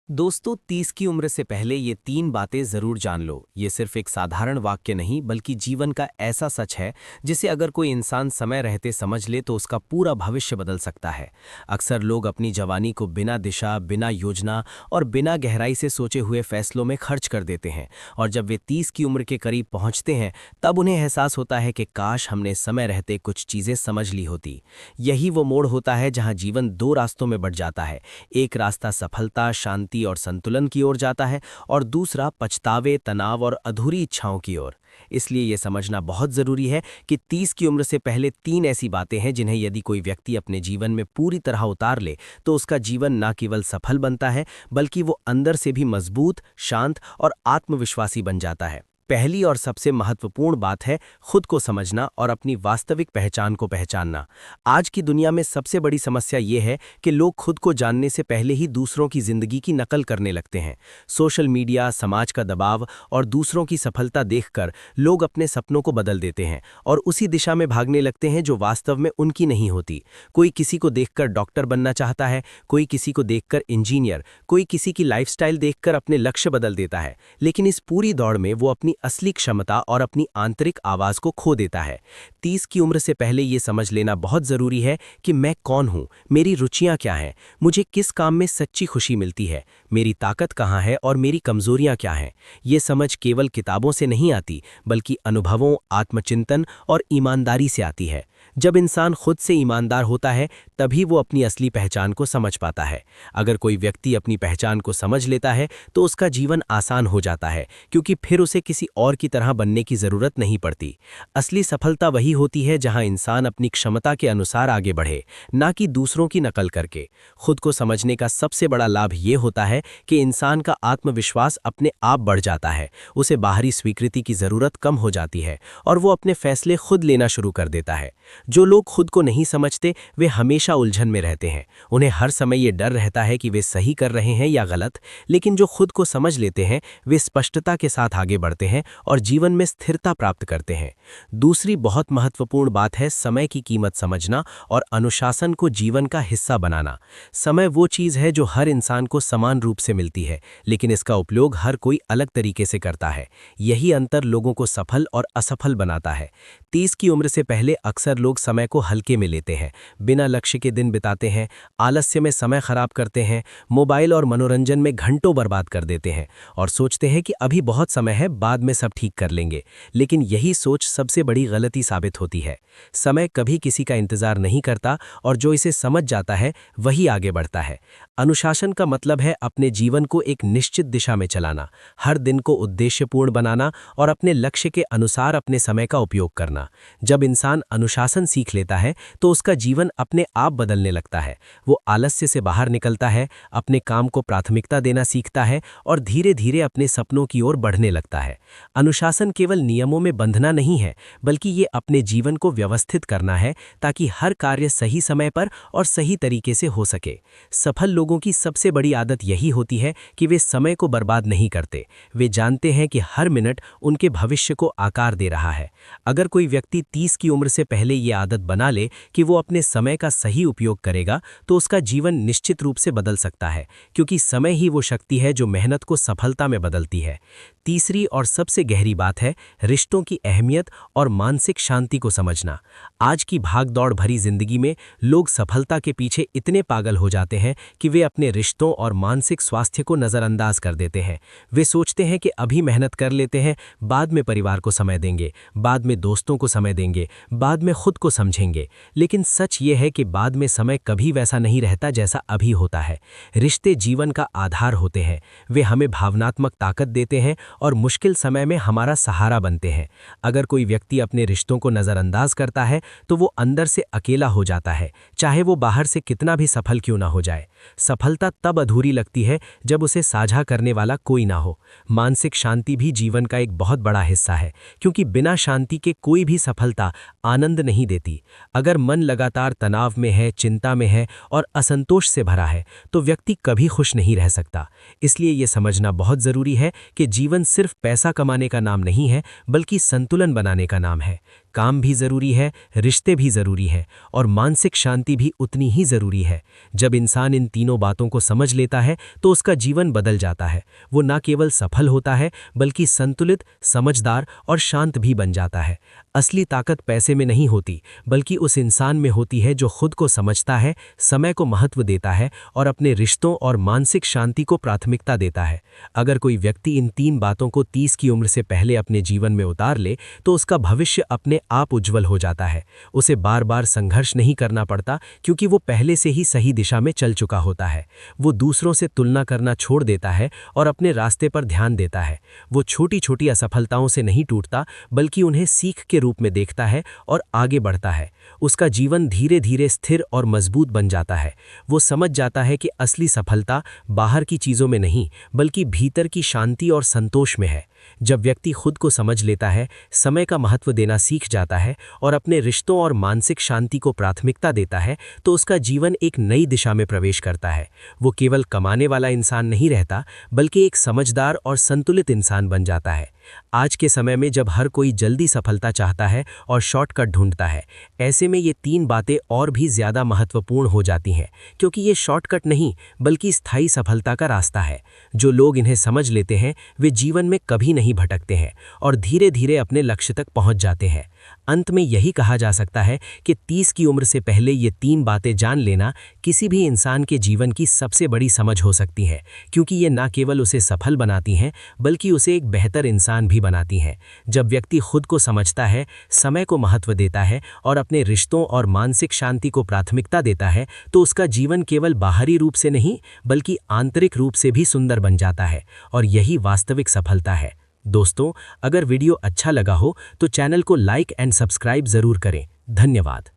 दोस्तों 30 की उम्र से पहले ये 3 बातें जरूर जान लो। ये सिर्फ एक साधारण वाक्य नहीं बल्कि जीवन का ऐसा सच है जिसे अगर कोई इंसान समय रहते समझ ले तो उसका पूरा भविष्य बदल सकता है। अक्सर लोग अपनी जवानी को बिना दिशा, बिना योजना और बिना गहराई से सोचे हुए फैसलों में खर्च कर देते हैं, और जब वे 30 की उम्र के करीब पहुंचते हैं तब उन्हें एहसास होता है कि काश हमने समय रहते कुछ चीजें समझ ली होती। यही वो मोड़ होता है जहां जीवन दो रास्तों में बढ़ जाता है। एक रास्ता सफलता, शांति और संतुलन की ओर जाता है, और दूसरा पछतावे, तनाव और अधूरी इच्छाओं की ओर। इसलिए यह समझना बहुत जरूरी है कि 30 की उम्र से पहले 3 ऐसी बातें हैं जिन्हें यदि कोई व्यक्ति अपने जीवन में पूरी तरह उतार ले तो उसका जीवन न केवल सफल बनता है बल्कि वो अंदर से भी मजबूत, शांत और आत्मविश्वासी बन जाता है। पहली और सबसे महत्वपूर्ण बात है खुद को समझना और अपनी वास्तविक पहचान को पहचानना। आज की दुनिया में सबसे बड़ी समस्या ये है कि लोग खुद को जानने से पहले ही दूसरों की जिंदगी की नकल करने लगते हैं। सोशल मीडिया, समाज का दबाव और दूसरों की सफलता देखकर लोग अपने सपनों को बदल देते हैं और उसी दिशा में भागने लगते हैं जो वास्तव में उनकी नहीं होती। कोई किसी को देखकर डॉक्टर बनना चाहता है, कोई किसी को देखकर इंजीनियर, कोई किसी की लाइफस्टाइल देखकर अपने लक्ष्य बदल देता है, लेकिन इस पूरी दौड़ में वो अपनी असली क्षमता और अपनी आंतरिक आवाज को खो देता है। 30 की उम्र से पहले ये समझ लेना बहुत जरूरी है कि मैं कौन हूं, मेरी रुचियां क्या हैं, मुझे किस काम में सच्ची खुशी मिलती है, मेरी ताकत कहां है और मेरी कमजोरियां क्या हैं। ये समझ केवल किताबों से नहीं आती बल्कि अनुभवों, आत्मचिंतन और ईमानदारी से आती है। जब इंसान खुद से ईमानदार होता है तभी वो अपनी असली पहचान को समझ पाता है। अगर कोई व्यक्ति अपनी पहचान को समझ लेता है तो उसका जीवन आसान हो जाता है, क्योंकि फिर उसे किसी और की तरह बनने की जरूरत नहीं पड़ती। असली सफलता वही होती है जहां इंसान अपनी क्षमता के अनुसार आगे बढ़े, ना कि दूसरों की नकल करके। खुद को समझने का सबसे बड़ा लाभ ये होता है कि इंसान का आत्मविश्वास अपने आप बढ़ जाता है, उसे बाहरी स्वीकृति की जरूरत कम हो जाती है और वो अपने फैसले खुद लेना शुरू कर देता है। जो लोग खुद को नहीं समझते वे हमेशा उलझन में रहते हैं। उन्हें हर समय ये डर रहता है कि वे सही कर रहे हैं या गलत, लेकिन जो खुद को समझ लेते हैं वे स्पष्टता के साथ आगे बढ़ते हैं और जीवन में स्थिरता प्राप्त करते हैं। दूसरी बहुत महत्वपूर्ण बात है समय की कीमत समझना और अनुशासन को जीवन का हिस्सा बनाना। समय वो चीज़ है जो हर इंसान को समान रूप से मिलती है, लेकिन इसका उपयोग हर कोई अलग तरीके से करता है। यही अंतर लोगों को सफल और असफल बनाता है। 30 की उम्र से पहले अक्सर लोग समय को हल्के में लेते हैं, बिना लक्ष्य के दिन बिताते हैं, आलस्य में समय खराब करते हैं, मोबाइल और मनोरंजन में घंटों बर्बाद कर देते हैं और सोचते हैं कि अभी बहुत समय है, बाद में सब ठीक कर लेंगे। लेकिन यही सोच सबसे बड़ी गलती साबित होती है। समय कभी किसी का इंतजार नहीं करता और जो इसे समझ जाता है वही आगे बढ़ता है। अनुशासन का मतलब है अपने जीवन को एक निश्चित दिशा में चलाना, हर दिन को उद्देश्यपूर्ण बनाना और अपने लक्ष्य के अनुसार अपने समय का उपयोग करना। जब इंसान अनुशासन सीख लेता है तो उसका जीवन अपने आप बदलने लगता है। वो आलस्य से बाहर निकलता है, अपने काम को प्राथमिकता देना सीखता है और धीरे धीरे अपने सपनों की ओर बढ़ने लगता है। अनुशासन केवल नियमों में बंधना नहीं है, बल्कि ये अपने जीवन को व्यवस्थित करना है ताकि हर कार्य सही समय पर और सही तरीके से हो सके। सफल लोगों की सबसे बड़ी आदत यही होती है कि वे समय को बर्बाद नहीं करते। वे जानते हैं कि हर मिनट उनके भविष्य को आकार दे रहा है। अगर कोई व्यक्ति 30 की उम्र से पहले ये आदत बना ले कि वो अपने समय का सही उपयोग करेगा तो उसका जीवन निश्चित रूप से बदल सकता है, क्योंकि समय ही वो शक्ति है जो मेहनत को सफलता में बदलती है। तीसरी और सबसे गहरी बात है रिश्तों की अहमियत और मानसिक शांति को समझना। आज की भागदौड़ भरी जिंदगी में लोग सफलता के पीछे इतने पागल हो जाते हैं कि वे अपने रिश्तों और मानसिक स्वास्थ्य को नज़रअंदाज कर देते हैं। वे सोचते हैं कि अभी मेहनत कर लेते हैं, बाद में परिवार को समय देंगे, बाद में दोस्तों को समय देंगे, बाद में खुद को समझेंगे। लेकिन सच ये है कि बाद में समय कभी वैसा नहीं रहता जैसा अभी होता है। रिश्ते जीवन का आधार होते हैं, वे हमें भावनात्मक ताकत देते हैं और मुश्किल समय में हमारा सहारा बनते हैं। अगर कोई व्यक्ति अपने रिश्तों को नज़रअंदाज करता है तो वो अंदर से अकेला हो जाता है, चाहे वो बाहर से कितना भी सफल क्यों ना हो जाए। सफलता तब अधूरी लगती है जब उसे साझा करने वाला कोई ना हो। मानसिक शांति भी जीवन का एक बहुत बड़ा हिस्सा है, क्योंकि बिना शांति के कोई भी सफलता आनंद नहीं देती। अगर मन लगातार तनाव में है, चिंता में है और असंतोष से भरा है तो व्यक्ति कभी खुश नहीं रह सकता। इसलिए ये समझना बहुत ज़रूरी है कि जीवन सिर्फ पैसा कमाने का नाम नहीं है, बल्कि संतुलन बनाने का नाम है। काम भी ज़रूरी है, रिश्ते भी ज़रूरी है और मानसिक शांति भी उतनी ही ज़रूरी है। जब इंसान इन तीनों बातों को समझ लेता है तो उसका जीवन बदल जाता है। वो न केवल सफल होता है बल्कि संतुलित, समझदार और शांत भी बन जाता है। असली ताकत पैसे में नहीं होती बल्कि उस इंसान में होती है जो खुद को समझता है, समय को महत्व देता है और अपने रिश्तों और मानसिक शांति को प्राथमिकता देता है। अगर कोई व्यक्ति इन 3 बातों को 30 की उम्र से पहले अपने जीवन में उतार ले तो उसका भविष्य अपने आप उज्जवल हो जाता है। उसे बार बार संघर्ष नहीं करना पड़ता क्योंकि वो पहले से ही सही दिशा में चल चुका होता है। वो दूसरों से तुलना करना छोड़ देता है और अपने रास्ते पर ध्यान देता है। वो छोटी छोटी असफलताओं से नहीं टूटता बल्कि उन्हें सीख के रूप में देखता है और आगे बढ़ता है। उसका जीवन धीरे धीरे स्थिर और मजबूत बन जाता है। वो समझ जाता है कि असली सफलता बाहर की चीज़ों में नहीं बल्कि भीतर की शांति और संतोष में है। जब व्यक्ति खुद को समझ लेता है, समय का महत्व देना सीख जाता है और अपने रिश्तों और मानसिक शांति को प्राथमिकता देता है तो उसका जीवन एक नई दिशा में प्रवेश करता है। वो केवल कमाने वाला इंसान नहीं रहता बल्कि एक समझदार और संतुलित इंसान बन जाता है। आज के समय में जब हर कोई जल्दी सफलता चाहता है और शॉर्टकट ढूंढता है, ऐसे में ये 3 बातें और भी ज़्यादा महत्वपूर्ण हो जाती हैं क्योंकि ये शॉर्टकट नहीं बल्कि स्थायी सफलता का रास्ता है। जो लोग इन्हें समझ लेते हैं वे जीवन में कभी नहीं भटकते हैं और धीरे धीरे अपने लक्ष्य तक पहुंच जाते हैं। अंत में यही कहा जा सकता है कि 30 की उम्र से पहले ये 3 बातें जान लेना किसी भी इंसान के जीवन की सबसे बड़ी समझ हो सकती है, क्योंकि ये न केवल उसे सफल बनाती हैं बल्कि उसे एक बेहतर इंसान भी बनाती हैं। जब व्यक्ति खुद को समझता है, समय को महत्व देता है और अपने रिश्तों और मानसिक शांति को प्राथमिकता देता है तो उसका जीवन केवल बाहरी रूप से नहीं बल्कि आंतरिक रूप से भी सुंदर बन जाता है और यही वास्तविक सफलता है। दोस्तों, अगर वीडियो अच्छा लगा हो तो चैनल को लाइक एंड सब्सक्राइब जरूर करें। धन्यवाद।